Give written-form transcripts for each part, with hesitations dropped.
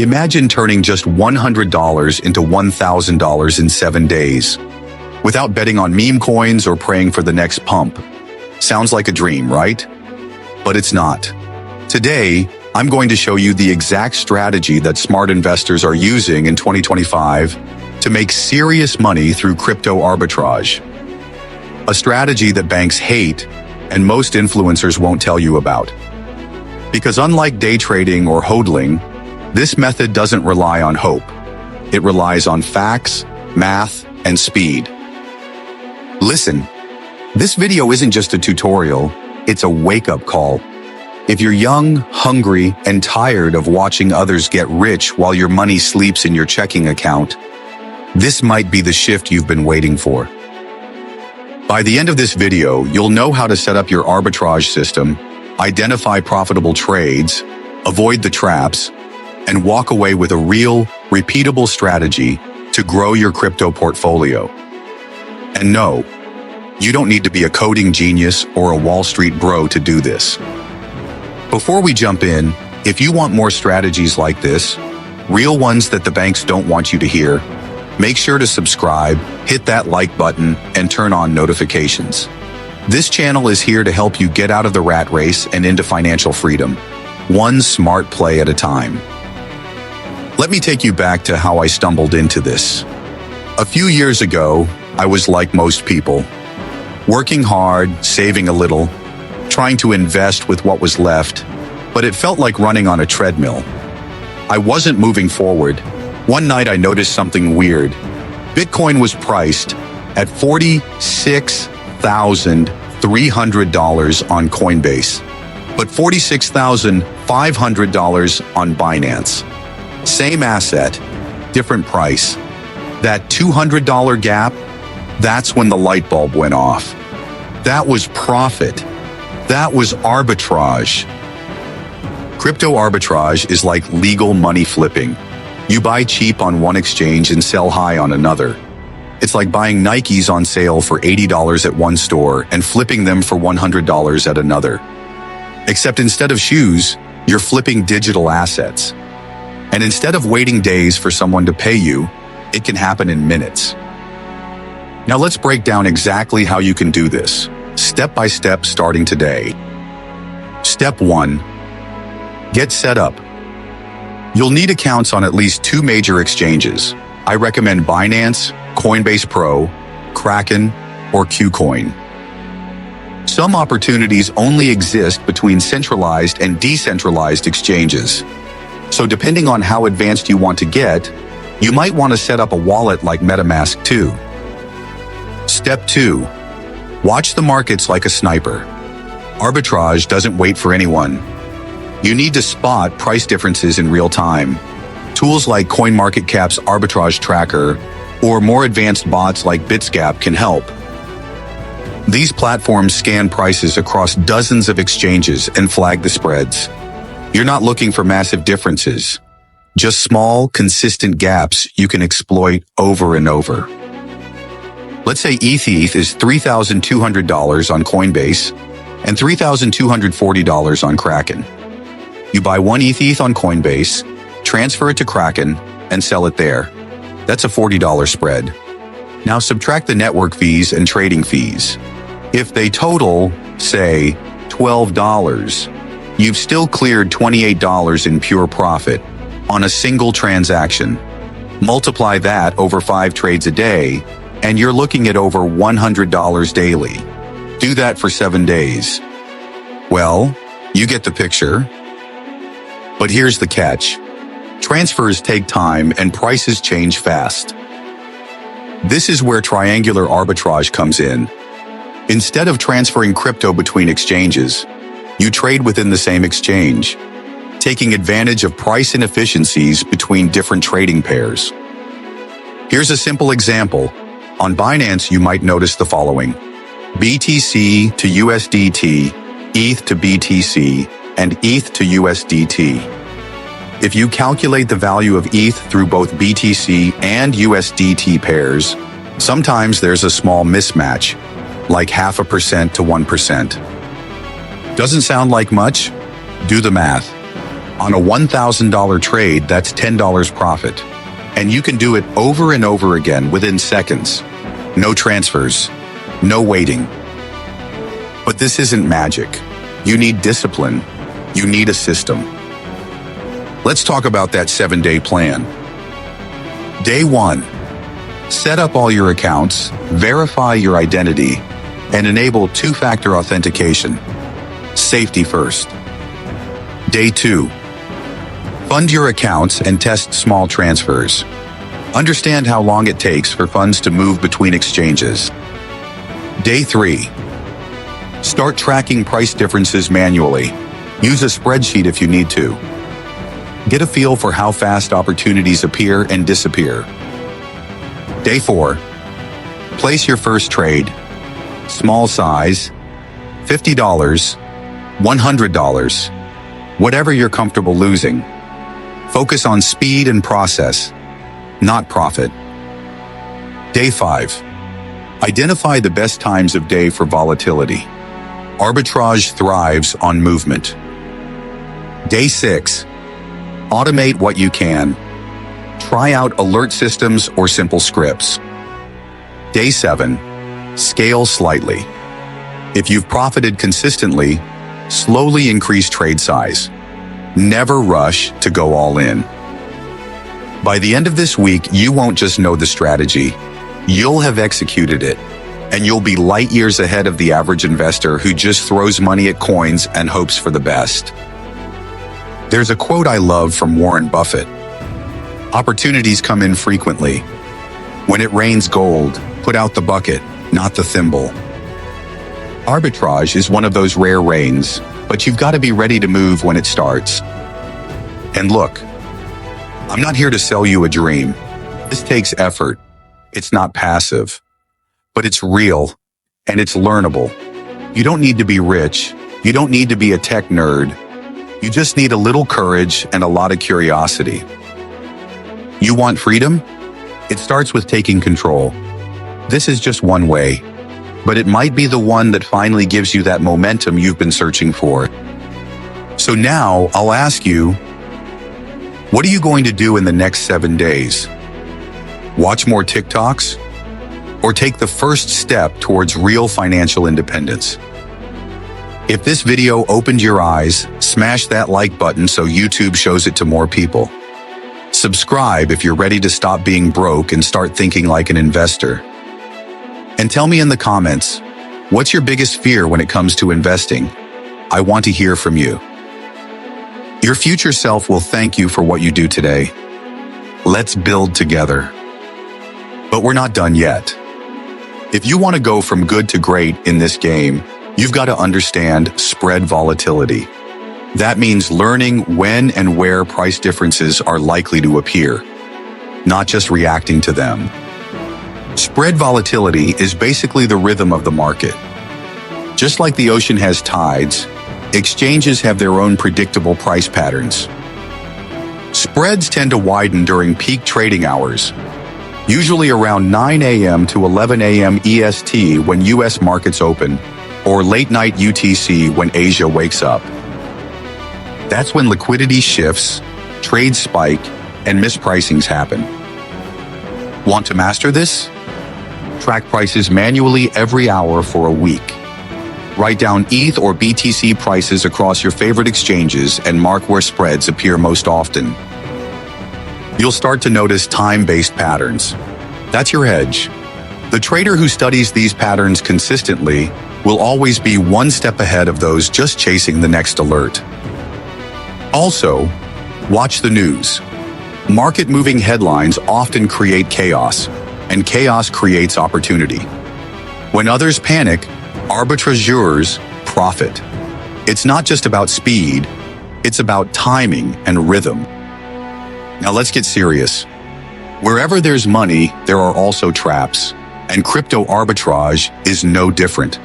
Imagine turning just $100 into $1,000 in 7 days, without betting on meme coins or praying for the next pump. Sounds like a dream, right? But it's not. Today, I'm going to show you the exact strategy that smart investors are using in 2025 to make serious money through crypto arbitrage. A strategy that banks hate and most influencers won't tell you about. Because unlike day trading or hodling, this method doesn't rely on hope. It relies on facts, math, and speed. Listen, this video isn't just a tutorial, it's a wake-up call. If you're young, hungry, and tired of watching others get rich while your money sleeps in your checking account, this might be the shift you've been waiting for. By the end of this video, you'll know how to set up your arbitrage system, identify profitable trades, avoid the traps, and walk away with a real, repeatable strategy to grow your crypto portfolio. And no, you don't need to be a coding genius or a Wall Street bro to do this. Before we jump in, if you want more strategies like this, real ones that the banks don't want you to hear, make sure to subscribe, hit that like button, and turn on notifications. This channel is here to help you get out of the rat race and into financial freedom, one smart play at a time. Let me take you back to how I stumbled into this. A few years ago, I was like most people, working hard, saving a little, trying to invest with what was left, but it felt like running on a treadmill. I wasn't moving forward. One night I noticed something weird. Bitcoin was priced at $46,300 on Coinbase, but $46,500 on Binance. Same asset, different price. That $200 gap, that's when the light bulb went off. That was profit. That was arbitrage. Crypto arbitrage is like legal money flipping. You buy cheap on one exchange and sell high on another. It's like buying Nikes on sale for $80 at one store and flipping them for $100 at another. Except instead of shoes, you're flipping digital assets. And instead of waiting days for someone to pay you, it can happen in minutes. Now let's break down exactly how you can do this, step by step, starting today. Step 1. Get set up. You'll need accounts on at least 2 major exchanges. I recommend Binance, Coinbase Pro, Kraken, or KuCoin. Some opportunities only exist between centralized and decentralized exchanges. So depending on how advanced you want to get, you might want to set up a wallet like MetaMask too. Step 2. Watch the markets like a sniper. Arbitrage doesn't wait for anyone. You need to spot price differences in real time. Tools like CoinMarketCap's arbitrage tracker or more advanced bots like Bitsgap can help. These platforms scan prices across dozens of exchanges and flag the spreads. You're not looking for massive differences, just small, consistent gaps you can exploit over and over. Let's say ETH is $3,200 on Coinbase and $3,240 on Kraken. You buy one ETH on Coinbase, transfer it to Kraken, and sell it there. That's a $40 spread. Now subtract the network fees and trading fees. If they total, say, $12, you've still cleared $28 in pure profit on a single transaction. Multiply that over 5 trades a day, and you're looking at over $100 daily. Do that for 7 days. Well, you get the picture. But here's the catch. Transfers take time and prices change fast. This is where triangular arbitrage comes in. Instead of transferring crypto between exchanges, you trade within the same exchange, taking advantage of price inefficiencies between different trading pairs. Here's a simple example. On Binance, you might notice the following: BTC to USDT, ETH to BTC, and ETH to USDT. If you calculate the value of ETH through both BTC and USDT pairs, sometimes there's a small mismatch, like 0.5% to 1%. Doesn't sound like much? Do the math. On a $1,000 trade, that's $10 profit. And you can do it over and over again within seconds. No transfers, no waiting. But this isn't magic. You need discipline. You need a system. Let's talk about that 7-day plan. Day 1. Set up all your accounts, verify your identity, and enable two-factor authentication. Safety first. Day 2. Fund your accounts and test small transfers. Understand how long it takes for funds to move between exchanges. Day 3. Start tracking price differences manually. Use a spreadsheet if you need to. Get a feel for how fast opportunities appear and disappear. Day 4. Place your first trade. Small size, $50, $100, whatever you're comfortable losing. Focus on speed and process, not profit. Day 5. Identify the best times of day for volatility. Arbitrage thrives on movement. Day 6. Automate what you can. Try out alert systems or simple scripts. Day 7. Scale slightly. If you've profited consistently, slowly increase trade size. Never rush to go all in. By the end of this week, you won't just know the strategy, you'll have executed it, and you'll be light years ahead of the average investor who just throws money at coins and hopes for the best. There's a quote I love from Warren Buffett. Opportunities come in frequently. When it rains gold, put out the bucket, not the thimble. Arbitrage is one of those rare rains, but you've got to be ready to move when it starts. And look, I'm not here to sell you a dream. This takes effort. It's not passive, but it's real and it's learnable. You don't need to be rich. You don't need to be a tech nerd. You just need a little courage and a lot of curiosity. You want freedom? It starts with taking control. This is just one way, but it might be the one that finally gives you that momentum you've been searching for. So now I'll ask you, what are you going to do in the next 7 days? Watch more TikToks? Or take the first step towards real financial independence? If this video opened your eyes, smash that like button so YouTube shows it to more people. Subscribe if you're ready to stop being broke and start thinking like an investor. And tell me in the comments, what's your biggest fear when it comes to investing? I want to hear from you. Your future self will thank you for what you do today. Let's build together. But we're not done yet. If you want to go from good to great in this game, you've got to understand spread volatility. That means learning when and where price differences are likely to appear, not just reacting to them. Spread volatility is basically the rhythm of the market. Just like the ocean has tides, exchanges have their own predictable price patterns. Spreads tend to widen during peak trading hours, usually around 9 a.m. to 11 a.m. EST when U.S. markets open, or late night UTC when Asia wakes up. That's when liquidity shifts, trades spike, and mispricings happen. Want to master this? Track prices manually every hour for a week. Write down ETH or BTC prices across your favorite exchanges and mark where spreads appear most often. You'll start to notice time-based patterns. That's your edge. The trader who studies these patterns consistently will always be one step ahead of those just chasing the next alert. Also, watch the news. Market-moving headlines often create chaos, and chaos creates opportunity. When others panic, arbitrageurs profit. It's not just about speed, it's about timing and rhythm. Now let's get serious. Wherever there's money, there are also traps, and crypto arbitrage is no different.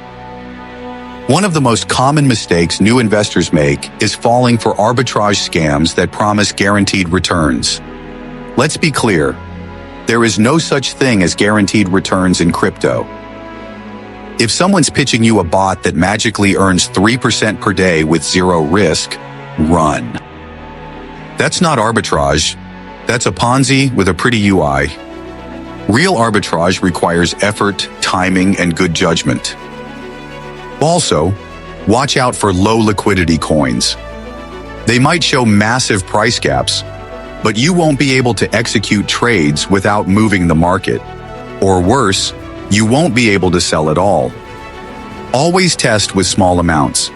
One of the most common mistakes new investors make is falling for arbitrage scams that promise guaranteed returns. Let's be clear, there is no such thing as guaranteed returns in crypto. If someone's pitching you a bot that magically earns 3% per day with zero risk, run. That's not arbitrage. That's a Ponzi with a pretty UI. Real arbitrage requires effort, timing, and good judgment. Also, watch out for low liquidity coins. They might show massive price gaps, but you won't be able to execute trades without moving the market. Or worse, you won't be able to sell at all. Always test with small amounts.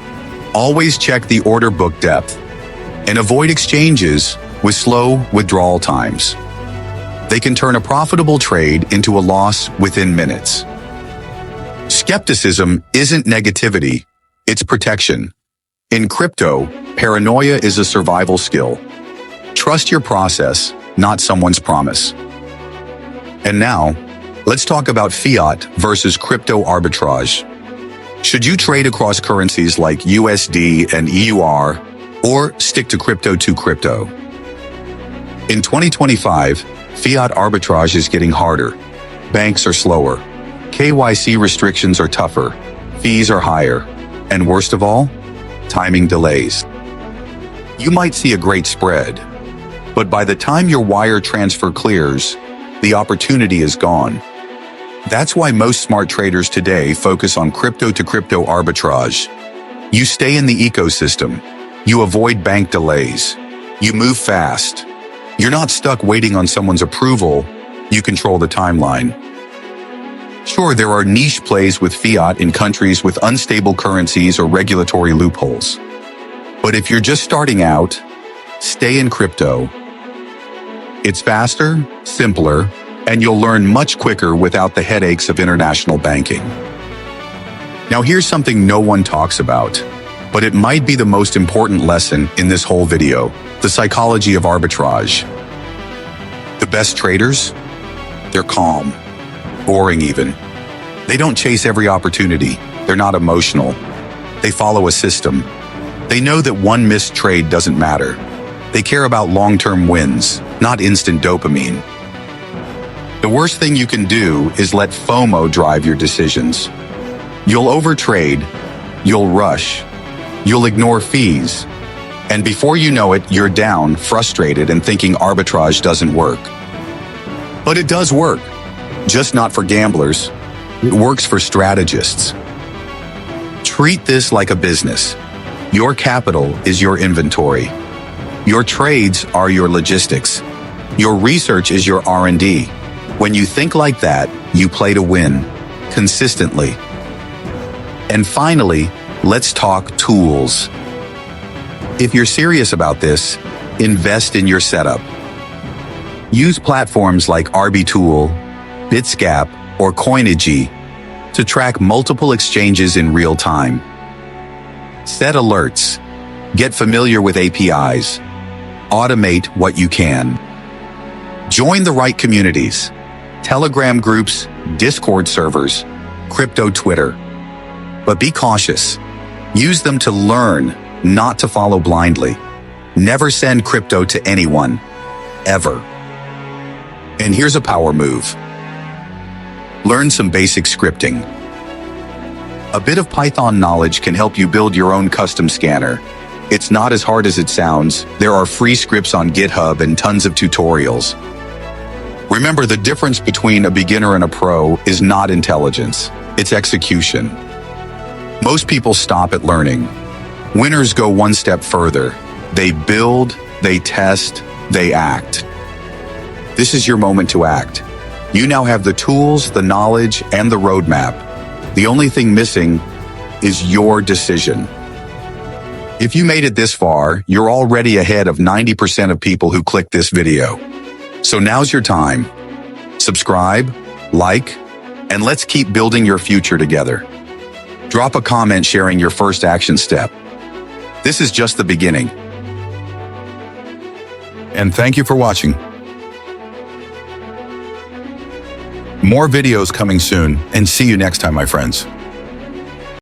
Always check the order book depth. And avoid exchanges with slow withdrawal times. They can turn a profitable trade into a loss within minutes. Skepticism isn't negativity, it's protection. In crypto, paranoia is a survival skill. Trust your process, not someone's promise. And now, let's talk about fiat versus crypto arbitrage. Should you trade across currencies like USD and EUR, or stick to crypto? In 2025, fiat arbitrage is getting harder. Banks are slower. KYC restrictions are tougher. Fees are higher. And worst of all, timing delays. You might see a great spread, but by the time your wire transfer clears, the opportunity is gone. That's why most smart traders today focus on crypto-to-crypto arbitrage. You stay in the ecosystem. You avoid bank delays. You move fast. You're not stuck waiting on someone's approval. You control the timeline. Sure, there are niche plays with fiat in countries with unstable currencies or regulatory loopholes. But if you're just starting out, stay in crypto. It's faster, simpler, and you'll learn much quicker without the headaches of international banking. Now here's something no one talks about, but it might be the most important lesson in this whole video: the psychology of arbitrage. The best traders? They're calm, boring even. They don't chase every opportunity. They're not emotional. They follow a system. They know that one missed trade doesn't matter. They care about long-term wins, not instant dopamine. The worst thing you can do is let FOMO drive your decisions. You'll overtrade, you'll rush, you'll ignore fees, and before you know it, you're down, frustrated, and thinking arbitrage doesn't work. But it does work, just not for gamblers. It works for strategists. Treat this like a business. Your capital is your inventory. Your trades are your logistics. Your research is your R&D. When you think like that, you play to win, consistently. And finally, let's talk tools. If you're serious about this, invest in your setup. Use platforms like RBTool, Bitsgap, or Coinigy to track multiple exchanges in real time. Set alerts. Get familiar with APIs. Automate what you can. Join the right communities. Telegram groups, Discord servers, crypto Twitter. But be cautious. Use them to learn, not to follow blindly. Never send crypto to anyone, ever. And here's a power move. Learn some basic scripting. A bit of Python knowledge can help you build your own custom scanner. It's not as hard as it sounds. There are free scripts on GitHub and tons of tutorials. Remember, the difference between a beginner and a pro is not intelligence, it's execution. Most people stop at learning. Winners go one step further. They build, they test, they act. This is your moment to act. You now have the tools, the knowledge, and the roadmap. The only thing missing is your decision. If you made it this far, you're already ahead of 90% of people who clicked this video. So now's your time. Subscribe, like, and let's keep building your future together. Drop a comment sharing your first action step. This is just the beginning. And thank you for watching. More videos coming soon, and see you next time, my friends.